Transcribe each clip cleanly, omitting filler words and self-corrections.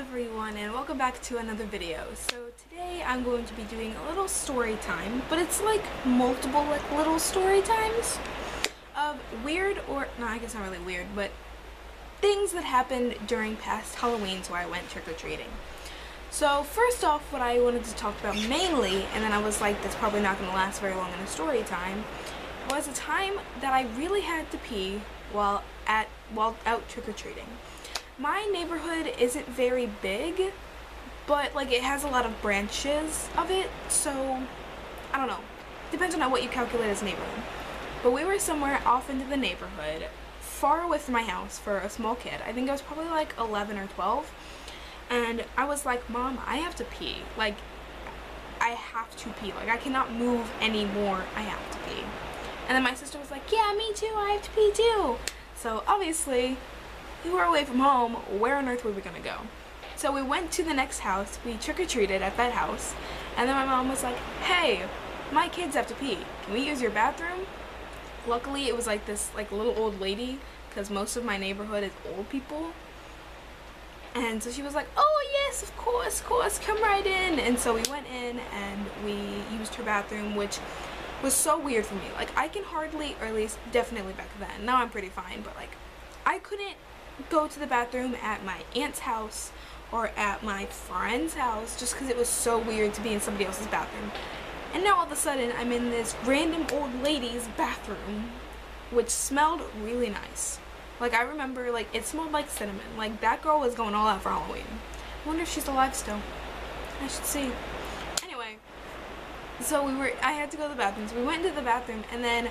everyone, and welcome back to another video. So today I'm going to be doing a little story time, but it's like multiple little story times of weird, or no, I guess not really weird, but things that happened during past Halloweens where I went trick-or-treating. So first off, what I wanted to talk about mainly, and then I was like, that's probably not going to last very long in a story time, was a time that I really had to pee while out trick-or-treating. My neighborhood isn't very big, but like it has a lot of branches of it, so I don't know. Depends on what you calculate as neighborhood. But we were somewhere off into the neighborhood, far away from my house for a small kid. I think I was probably like 11 or 12. And I was like, Mom, I have to pee. Like, I have to pee. Like, I cannot move anymore. I have to pee. And then my sister was like, yeah, me too. I have to pee too. So obviously, we were away from home. Where on earth were we gonna go? So we went to the next house. We trick-or-treated at that house. And then my mom was like, hey, my kids have to pee. Can we use your bathroom? Luckily, it was like this like little old lady, because most of my neighborhood is old people. And so she was like, oh yes, of course, come right in. And so we went in and we used her bathroom, which was so weird for me. Like, I can hardly, or at least definitely back then, now I'm pretty fine, but like, I couldn't go to the bathroom at my aunt's house or at my friend's house just because it was so weird to be in somebody else's bathroom. And now all of a sudden, I'm in this random old lady's bathroom, which smelled really nice. Like, I remember, like, it smelled like cinnamon. Like, that girl was going all out for Halloween. I wonder if she's alive still. I should see. Anyway, so I had to go to the bathroom. So we went into the bathroom, and then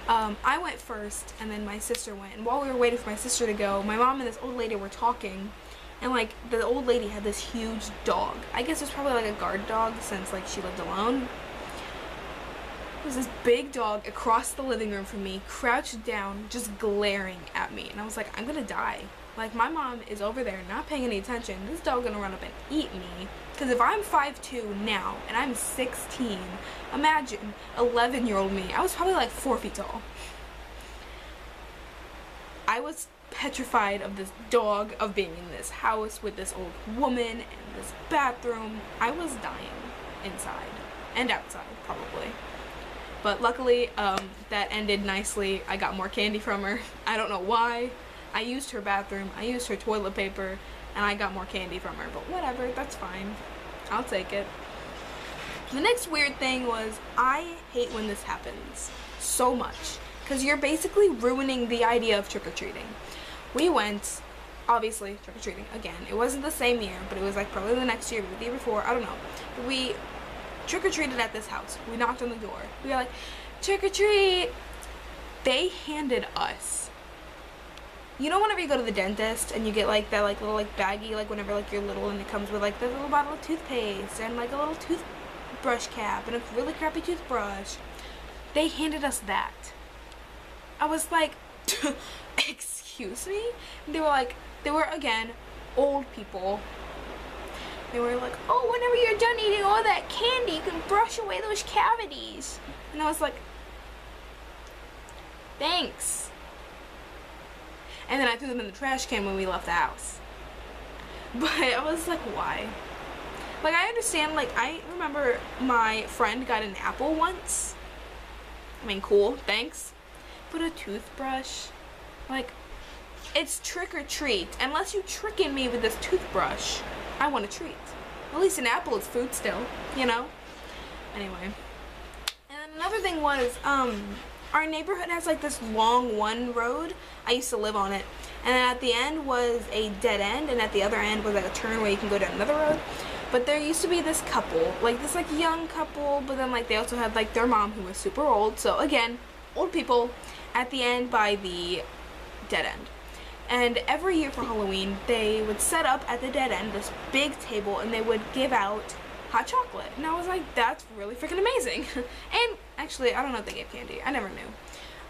I went first, and then my sister went. And while we were waiting for my sister to go, my mom and this old lady were talking. And, like, the old lady had this huge dog. I guess it was probably, like, a guard dog since, like, she lived alone. There was this big dog across the living room from me, crouched down, just glaring at me. And I was like, I'm gonna die. Like, my mom is over there not paying any attention. This dog gonna run up and eat me. Because if I'm 5'2" now, and I'm 16, imagine 11-year-old me. I was probably like 4 feet tall. I was petrified of this dog, of being in this house with this old woman, and this bathroom. I was dying inside. And outside, probably. But luckily, that ended nicely. I got more candy from her. I don't know why. I used her bathroom, I used her toilet paper, and I got more candy from her. But whatever, that's fine. I'll take it. The next weird thing was, I hate when this happens so much. Because you're basically ruining the idea of trick-or-treating. We went, obviously, trick-or-treating again. It wasn't the same year, but it was like probably the next year, maybe the year before, I don't know. But we trick-or-treated at this house. We knocked on the door. We were like, trick-or-treat! They handed us, you know, whenever you go to the dentist and you get like that like little like baggie, like whenever like you're little, and it comes with like the little bottle of toothpaste and like a little toothbrush cap and a really crappy toothbrush. They handed us that. I was like, excuse me? They were again old people. They were like, oh, whenever you're done eating all that candy, you can brush away those cavities. And I was like, thanks. And then I threw them in the trash can when we left the house. But I was like, why? Like, I understand, like, I remember my friend got an apple once. I mean, cool, thanks. But a toothbrush? Like, it's trick or treat. Unless you tricking me with this toothbrush, I want a treat. At least an apple is food still, you know? Anyway. And another thing was, our neighborhood has like this long one road. I used to live on it. And then at the end was a dead end, and at the other end was like a turn where you can go down another road. But there used to be this couple, like this like young couple, but then like they also had like their mom who was super old. So again, old people at the end by the dead end. And every year for Halloween, they would set up at the dead end this big table, and they would give out hot chocolate. And I was like, that's really freaking amazing. And actually, I don't know if they gave candy. I never knew.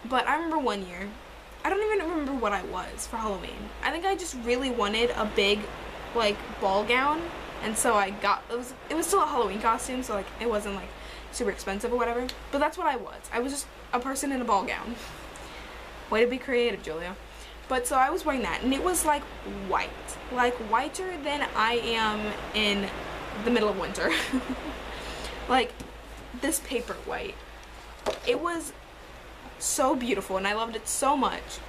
But I remember one year, I don't even remember what I was for Halloween. I think I just really wanted a big, like, ball gown. And so I got, it was still a Halloween costume, so like, it wasn't like super expensive or whatever. But that's what I was. I was just a person in a ball gown. Way to be creative, Julia. But so I was wearing that, and it was like white, like whiter than I am in the middle of winter. Like this paper white. It was so beautiful, and I loved it so much.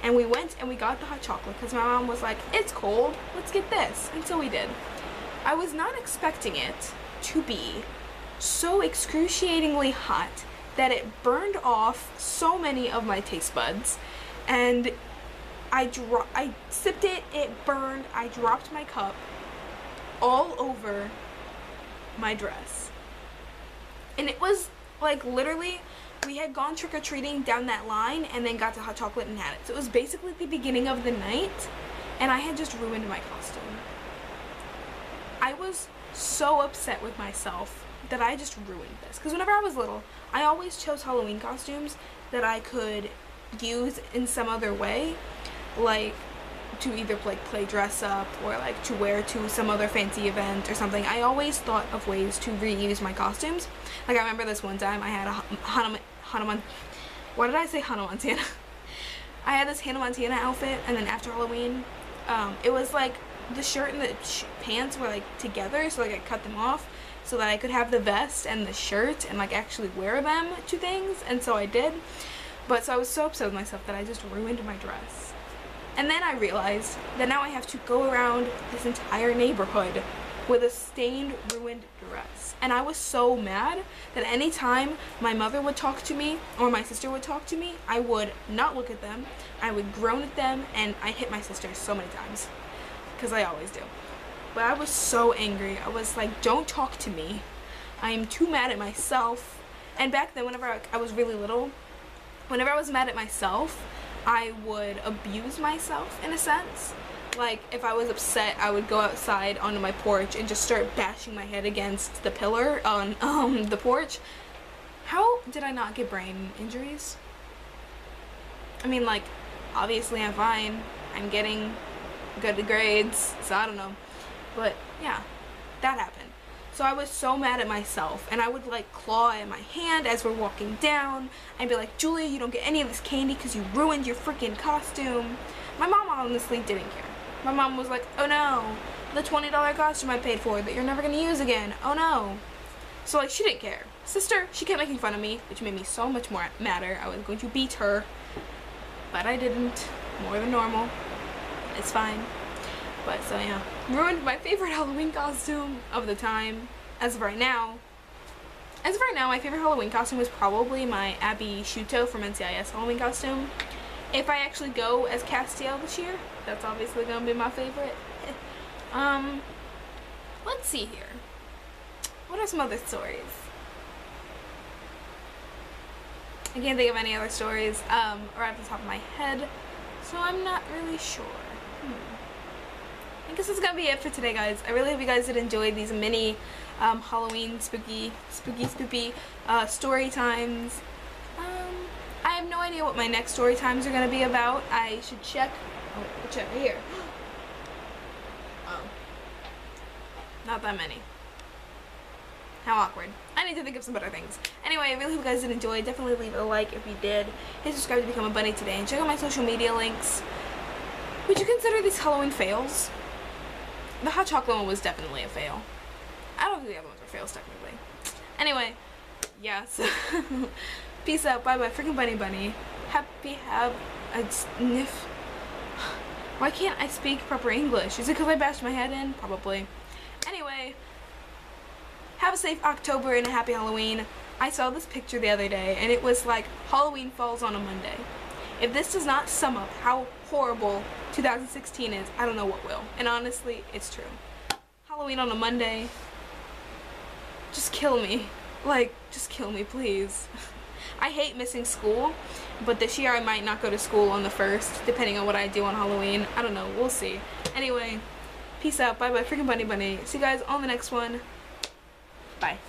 And we went and we got the hot chocolate because my mom was like, it's cold, let's get this. And so we did. I was not expecting it to be so excruciatingly hot that it burned off so many of my taste buds. And I sipped it, it burned, I dropped my cup all over my dress. And it was like literally, we had gone trick-or-treating down that line and then got to hot chocolate and had it. So it was basically the beginning of the night, and I had just ruined my costume. I was so upset with myself that I just ruined this. Because whenever I was little, I always chose Halloween costumes that I could use in some other way, like to either like play dress up or like to wear to some other fancy event or something. I always thought of ways to reuse my costumes. Like I remember this one time I had a why did I say Hannah Montana? I had this Hannah Montana outfit, and then after Halloween, it was like the shirt and the pants were like together, so like I cut them off so that I could have the vest and the shirt and like actually wear them to things, and so I did. But so I was so upset with myself that I just ruined my dress. And then I realized that now I have to go around this entire neighborhood with a stained, ruined dress. And I was so mad that anytime my mother would talk to me or my sister would talk to me, I would not look at them, I would groan at them, and I hit my sister so many times. Because I always do. But I was so angry. I was like, don't talk to me. I am too mad at myself. And back then, whenever I was really little, whenever I was mad at myself, I would abuse myself in a sense. Like, if I was upset, I would go outside onto my porch and just start bashing my head against the pillar on the porch. How did I not get brain injuries? I mean, like, obviously I'm fine. I'm getting good grades, so I don't know. But, yeah, that happened. So I was so mad at myself, and I would like claw at my hand as we're walking down. I'd be like, Julia, you don't get any of this candy because you ruined your freaking costume. My mom honestly didn't care. My mom was like, oh no, the $20 costume I paid for that you're never going to use again. Oh no. So like, she didn't care. Sister, she kept making fun of me, which made me so much more madder. I was going to beat her, but I didn't. More than normal. It's fine. But so yeah, ruined my favorite Halloween costume of the time. As of right now, my favorite Halloween costume was probably my Abby Shuto from NCIS Halloween costume. If I actually go as Castiel this year, that's obviously gonna be my favorite. Let's see here. What are some other stories? I can't think of any other stories, or at the top of my head, so I'm not really sure. I guess that's gonna be it for today, guys. I really hope you guys did enjoy these mini Halloween spooky story times. I have no idea what my next story times are gonna be about. I should check. Oh, we'll check right here. Oh, not that many. How awkward. I need to think of some better things. Anyway, I really hope you guys did enjoy. Definitely leave a like if you did. Hit subscribe to become a bunny today, and check out my social media links. Would you consider these Halloween fails? The hot chocolate one was definitely a fail. I don't think the other ones were fails technically. Anyway, yes. Peace out. Bye bye. Freaking bunny. Have a sniff. Why can't I speak proper English? Is it because I bashed my head in? Probably. Anyway, have a safe October and a happy Halloween. I saw this picture the other day, and it was like Halloween falls on a Monday. If this does not sum up how horrible 2016 is, I don't know what will. And honestly, it's true. Halloween on a Monday. Just kill me. Like, just kill me, please. I hate missing school, but this year I might not go to school on the 1st, depending on what I do on Halloween. I don't know. We'll see. Anyway, peace out. Bye-bye. Freaking bunny. See you guys on the next one. Bye.